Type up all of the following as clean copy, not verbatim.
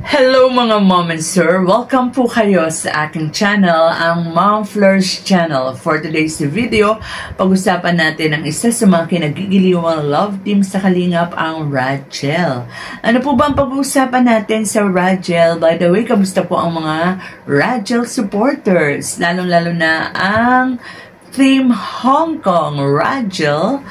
Hello mga mom and sir! Welcome po kayo sa aking channel, ang Mom Flourish Channel. For today's video, pag-usapan natin ang isa sa mga kinagigiliwang love team sa Kalingap, ang Rachel. Ano po ba ang pag-uusapan natin sa Rachel? By the way, kamusta po ang mga Rachel supporters? Lalong-lalo na ang Team Hong Kong Rachel,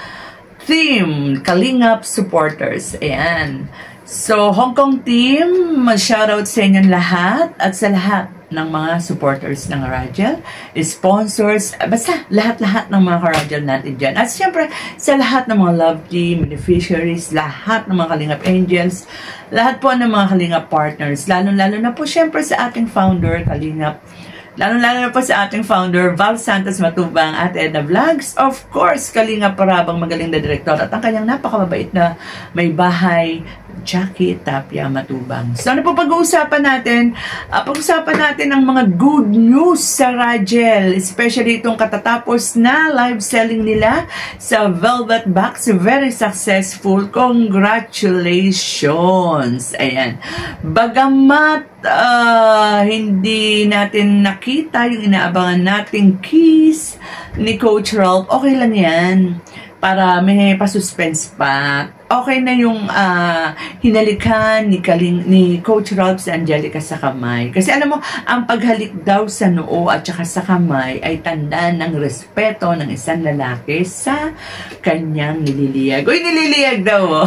Team Kalingap supporters. Ayan. So, Hong Kong team, shoutout sa inyong lahat at sa lahat ng mga supporters ng Rachel, sponsors, basta lahat-lahat ng mga ka-Rachel natin dyan. At siyempre, sa lahat ng mga love team, beneficiaries, lahat ng mga Kalingap Angels, lahat po ng mga Kalingap partners, lalo-lalo na po siyempre sa ating founder, Kalingap, lalo-lalo na po sa ating founder, Val Santos Matubang at Edna Vlogs. Of course, Kalingap Parabang, magaling na direktor at ang kanyang napakababait na may bahay, Jackie Tapia Matubang. So, ano po pag-uusapan natin? Pag-uusapan natin ang mga good news sa Rachel, especially itong katatapos na live selling nila sa Velvet Box. Very successful. Congratulations! Ayan. Bagamat hindi natin nakita yung inaabangan nating kiss ni Coach Ralph, okay lang yan. Para may pasuspense pa. Okay na yung hinalikan ni Coach Ralph si Angelica sa kamay. Kasi alam mo, ang paghalik daw sa noo at saka sa kamay ay tanda ng respeto ng isang lalaki sa kanyang nililiyag. Uy, nililiyag daw!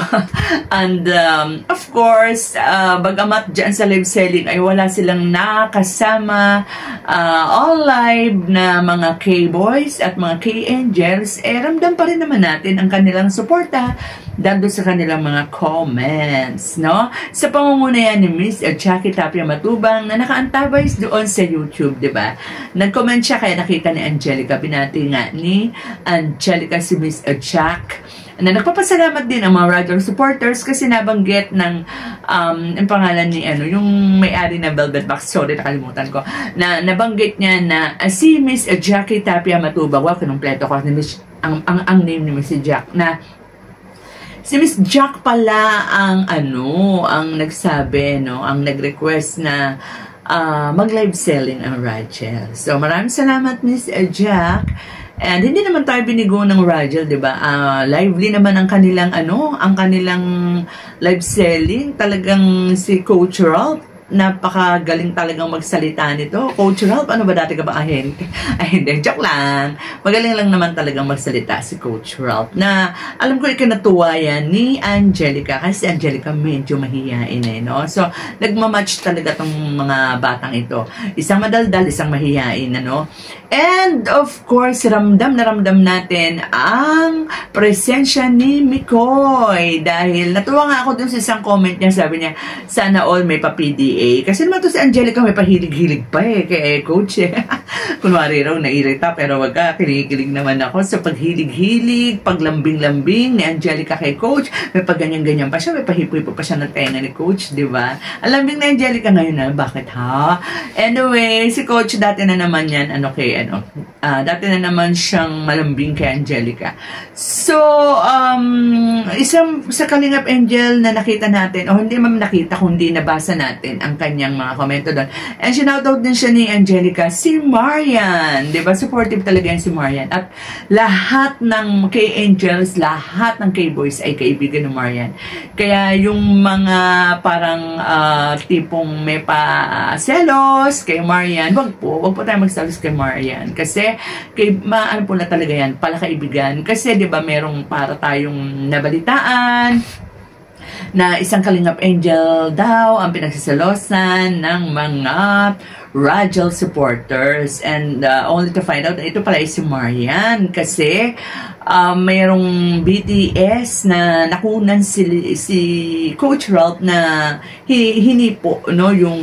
And of course, bagamat dyan sa live selling ay wala silang nakasama all live na mga K-boys at mga K-angels, ramdam pa rin naman natin ang kanilang suporta dahil sa kanilang mga comments, no? Sa pangunguna yan ni Miss Jackie Tapia Matubang na nakaantabay doon sa YouTube, di ba? Nag-comment siya kaya nakita ni Angelica. Binati nga ni Angelica si Miss Jack na nagpapasalamat din ang mga Rachel supporters kasi nabanggit ng ang pangalan ni yung may-ari na Velvet Box, sorry nakalimutan ko, na nabanggit niya na si Miss Jackie Tapia Matubang, wow, kinumpleto ko ni Miss, ang name ni Miss Jack, na si Miss Jack pala ang nagsabi, no, ang nag-request na mag-live selling ang Rachel. So, maraming salamat, Miss Jack. And hindi naman tayo binigo ng Rachel, di ba? Lively naman ang kanilang, ang kanilang live selling. Talagang si Coach Ralph, napakagaling talagang magsalita nito. Coach Ralph, ano ba dati ka ba ahente? Ay, hindi, joke lang. Magaling lang naman talagang magsalita si Coach Ralph. Na, alam ko ikinatuwa yan ni Angelica. Kasi si Angelica medyo mahihain no? So, nagmamatch talaga tong mga batang ito. Isang madaldal, isang mahihain, And, of course, ramdam na ramdam natin ang presensya ni Mikoy. Dahil, natuwa nga ako dun sa isang comment niya, sabi niya, sana all may pa-PDA. Kasi naman to si Angelica may pahilig-hilig pa kay Coach Kunwari raw nairita, pero wag ka, kinikilig naman ako sa paghilig-hilig, paglambing-lambing ni Angelica kay Coach. May pagganyan-ganyan pa siya, may pahipo-hipo pa siya ng tenga ni Coach, di ba? Ang lambing na Angelica ngayon na, bakit ha? Anyway, si Coach dati na naman yan, dati na naman siyang malambing kay Angelica. So, isang sa Kalingap Angel na nakita natin, o hindi man nakita, kundi nabasa natin ang kanyang mga komento doon. And sinoutout din siya ni Angelica, si Marian. Diba? Supportive talaga yan si Marian. At lahat ng K-Angels, lahat ng K-Boys ay kaibigan ni Marian. Kaya yung mga parang tipong may pa-selos kay Marian, wag po tayo magselos kay Marian. Kasi, ano po na talaga yan, pala kaibigan. Kasi, diba, merong para tayong nabalitaan na isang Kalingap Angel daw ang pinagsisalosan ng mga Rachel supporters, and only to find out na ito pala ay si Marian kasi mayroong BTS na nakunan si Coach Ralph na hinipo yung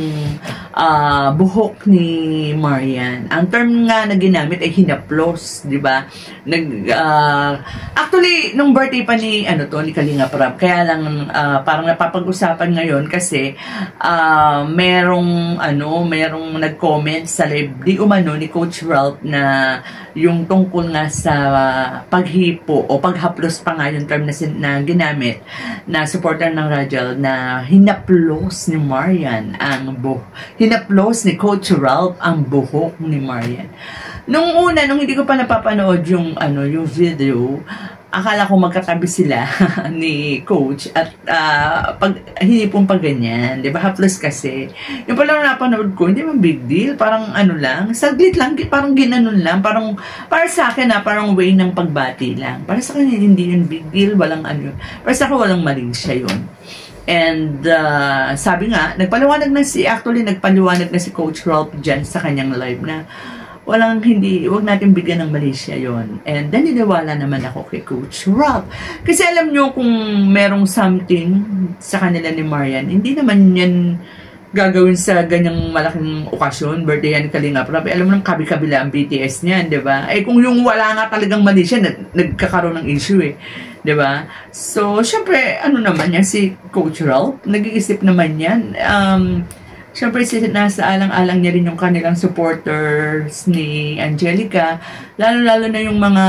buhok ni Marian. Ang term nga na ginamit ay hinaplos, di ba? Actually, nung birthday pa ni, ni Kalinga Prab, kaya lang parang napapag-usapan ngayon kasi merong nag-comment sa live di umano ni Coach Ralph na yung tungkol nga sa paghipo o paghaplos pa nga yung term na ginamit na supporter ng Rajal na hinaplos ni Marian ang buhok. Hinaplos ni Coach Ralph ang buhok ni Marian. Nung hindi ko pa napapanood yung video, akala ko magkatabi sila ni Coach at pag hinipong pag ganyan, 'di ba? Haplos kasi. Yung pala napanood ko, hindi man big deal, parang lang, saglit lang, parang ginanon lang, para sa akin parang way ng pagbati lang. Para sa akin hindi yun big deal, walang Para sa akin walang maling siya yun. And sabi nga, nagpaliwanag na si Coach Ralph dyan sa kanyang live na wag natin bigyan ng Malaysia yon. And naniniwala naman ako kay Coach Ralph. Kasi alam nyo kung merong something sa kanila ni Marian, hindi naman yan gagawin sa ganyang malaking okasyon, birthday yan Kalinga Prab. Alam mo nang kabi-kabila ang BTS niyan, di ba? Kung yung wala nga talagang Malaysia, nagkakaroon ng issue di ba? So, syempre, naman yan si Coach Ralph, nag-iisip naman yan. Siyempre, nasa alang-alang niya rin yung kanilang supporters ni Angelica. Lalo-lalo na yung mga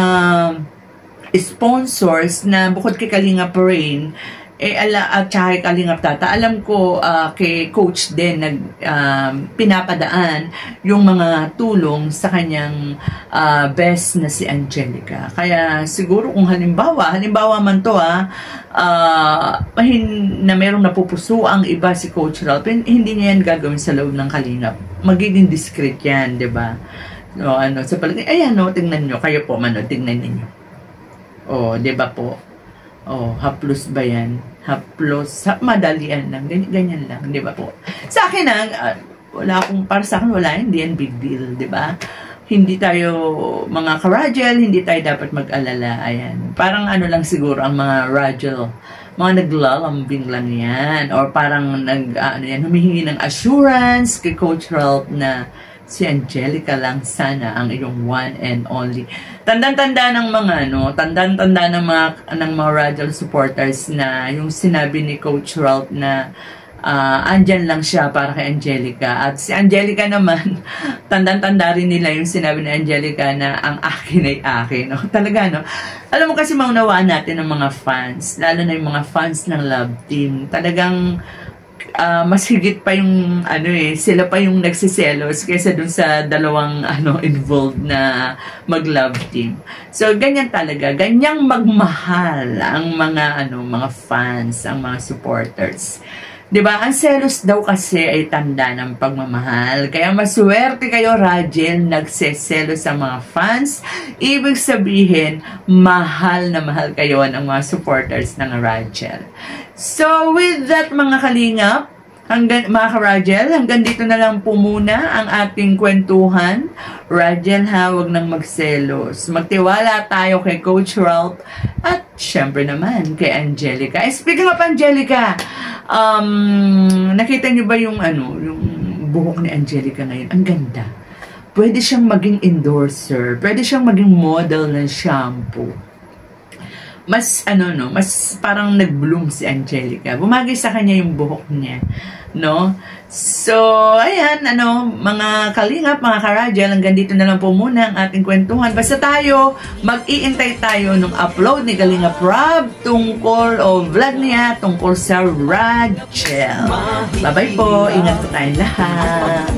sponsors na bukod kay Kalinga Parain, at saka kay Kalinga Tata, alam ko kay Coach din pinapadaan yung mga tulong sa kanyang best na si Angelica. Kaya siguro kung halimbawa man to na merong napupuso ang iba si Coach Ralph, hindi niya yan gagawin sa loob ng Kalingap. Magiging discreet yan, di ba? Sa palagay, tingnan nyo, kayo po tingnan ninyo. Di ba po? Haplos ba yan? Haplos, madalian lang, ganyan lang, di ba po? Sa akin para sa akin hindi yan big deal, di ba? Hindi tayo, mga ka-Rajal, hindi tayo dapat mag-alala, ayan. Parang lang siguro ang mga Rajal, mga naglalambing lang yan, or parang humihingi ng assurance kay Coach Ralph na si Angelica lang sana ang iyong one and only. Tandang-tanda ng mga Rajal supporters na yung sinabi ni Coach Ralph na andyan lang siya para kay Angelica. At si Angelica naman, tandang-tanda rin nila yung sinabi ni Angelica na ang akin ay akin. Talaga, Alam mo kasi maunawaan natin ng mga fans, lalo na yung mga fans ng Love Team. Talagang mas higit pa yung sila pa yung nagsiselos kaysa dun sa dalawang involved na mag-love team. So ganyan talaga, ganyang magmahal ang mga fans, ang mga supporters. 'Di ba? Ang selos daw kasi ay tanda ng pagmamahal. Kaya maswerte kayo, Rajel, nagseselos sa mga fans. Ibig sabihin, mahal na mahal kayo ng mga supporters ng Rajel. So, with that mga kalingap, mga ka-Rajel, hanggang dito na lang po muna ang ating kwentuhan. Rajel huwag nang magselos. Magtiwala tayo kay Coach Ralph at syempre naman kay Angelica. Speaking of Angelica, nakita niyo ba yung buhok ni Angelica ngayon? Ang ganda. Pwede siyang maging endorser. Pwede siyang maging model ng shampoo. Mas parang nag-bloom si Angelica. Bumagay sa kanya yung buhok niya, So, ayan, mga kalingap, mga ka-Rajal, hanggang dito na lang po muna ang ating kwentuhan. Basta mag-iintay tayo nung upload ni Kalinga Prab vlog niya tungkol sa Rajel. Bye-bye po, ingat po tayong lahat.